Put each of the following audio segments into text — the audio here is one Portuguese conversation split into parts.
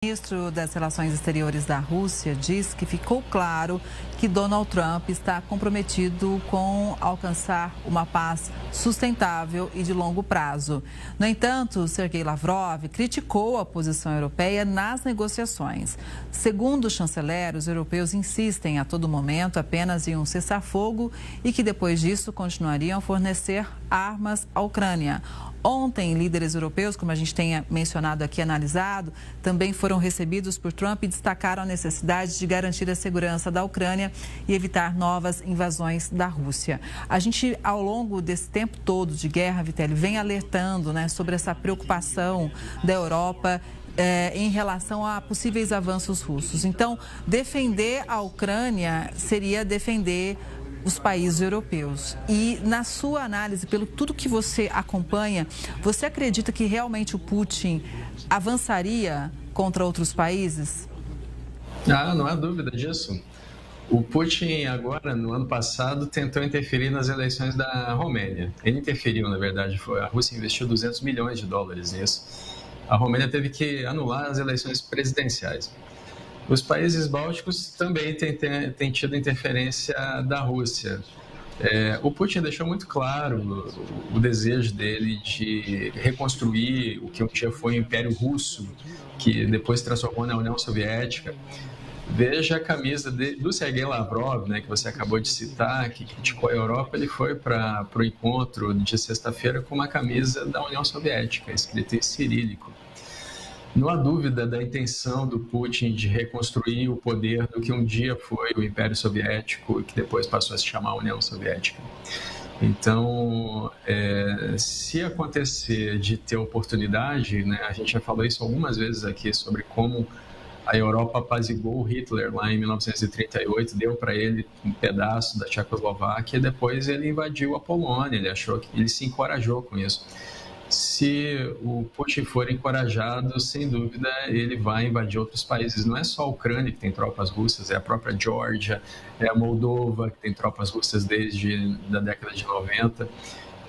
O ministro das Relações Exteriores da Rússia diz que ficou claro que Donald Trump está comprometido com alcançar uma paz sustentável e de longo prazo. No entanto, Sergei Lavrov criticou a posição europeia nas negociações. Segundo o chanceler, os europeus insistem a todo momento apenas em um cessar-fogo e que depois disso continuariam a fornecer armas à Ucrânia. Ontem, líderes europeus, como a gente tenha mencionado aqui, analisado, também foram recebidos por Trump e destacaram a necessidade de garantir a segurança da Ucrânia e evitar novas invasões da Rússia. A gente, ao longo desse tempo todo de guerra, Vitelli, vem alertando, sobre essa preocupação da Europa em relação a possíveis avanços russos. Então, defender a Ucrânia seria defender os países europeus. E na sua análise, pelo tudo que você acompanha, você acredita que realmente o Putin avançaria contra outros países? Não há dúvida disso. O Putin agora, no ano passado, tentou interferir nas eleições da Romênia. Ele interferiu, na verdade, a Rússia investiu 200 milhões de dólares nisso. A Romênia teve que anular as eleições presidenciais. Os países bálticos também têm tido interferência da Rússia. O Putin deixou muito claro o desejo dele de reconstruir o que um dia foi o Império Russo, que depois se transformou na União Soviética. Veja a camisa do Sergei Lavrov, que você acabou de citar, que criticou a Europa. Ele foi para o encontro de sexta-feira com uma camisa da União Soviética, escrita em cirílico. Não há dúvida da intenção do Putin de reconstruir o poder do que um dia foi o Império Soviético e que depois passou a se chamar União Soviética. Então, se acontecer de ter oportunidade, a gente já falou isso algumas vezes aqui sobre como a Europa apaziguou Hitler lá em 1938, deu para ele um pedaço da Tchecoslováquia e depois ele invadiu a Polônia. Ele se encorajou com isso. Se o Putin for encorajado, sem dúvida, ele vai invadir outros países. Não é só a Ucrânia que tem tropas russas, é a própria Geórgia, é a Moldova, que tem tropas russas desde a década de 90.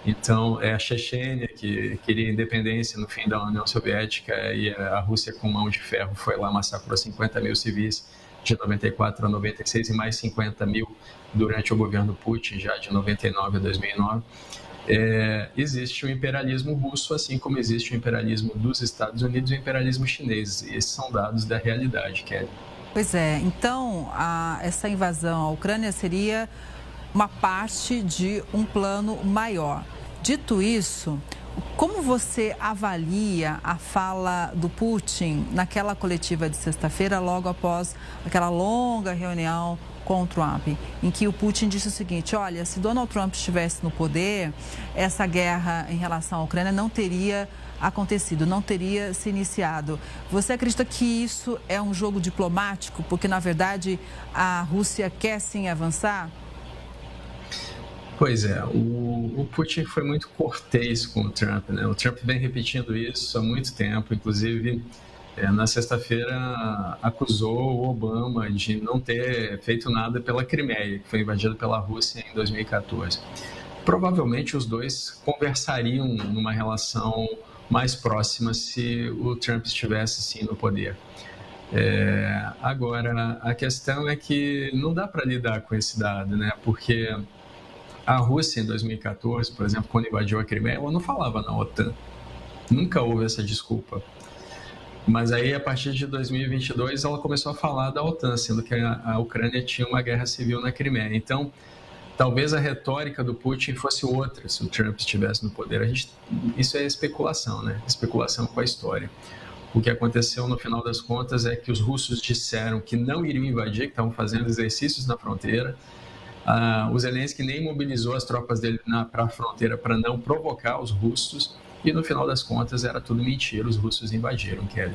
Então, é a Chechênia, que queria independência no fim da União Soviética, e a Rússia, com mão de ferro, foi lá, massacrou 50 mil civis de 94 a 96 e mais 50 mil durante o governo Putin, já de 99 a 2009. Existe o imperialismo russo, assim como existe o imperialismo dos Estados Unidos e o imperialismo chinês. Esses são dados da realidade, Kelly. Pois é, então essa invasão à Ucrânia seria uma parte de um plano maior. Dito isso, como você avalia a fala do Putin naquela coletiva de sexta-feira, logo após aquela longa reunião com o Trump, em que o Putin disse o seguinte: olha, se Donald Trump estivesse no poder, essa guerra em relação à Ucrânia não teria acontecido, não teria se iniciado. Você acredita que isso é um jogo diplomático, porque na verdade a Rússia quer sim avançar? Pois é, o Putin foi muito cortês com o Trump, O Trump vem repetindo isso há muito tempo, inclusive na sexta-feira acusou o Obama de não ter feito nada pela Crimeia, que foi invadida pela Rússia em 2014. Provavelmente os dois conversariam numa relação mais próxima se o Trump estivesse sim no poder. Agora, a questão é que não dá para lidar com esse dado, Porque a Rússia, em 2014, por exemplo, quando invadiu a Crimeia, ela não falava na OTAN. Nunca houve essa desculpa. Mas aí, a partir de 2022, ela começou a falar da OTAN, sendo que a Ucrânia tinha uma guerra civil na Crimeia. Então, talvez a retórica do Putin fosse outra se o Trump estivesse no poder. Isso é especulação, Especulação com a história. O que aconteceu, no final das contas, é que os russos disseram que não iriam invadir, que estavam fazendo exercícios na fronteira. O Zelensky nem mobilizou as tropas dele para a fronteira para não provocar os russos. E no final das contas era tudo mentira, os russos invadiram, Kelly.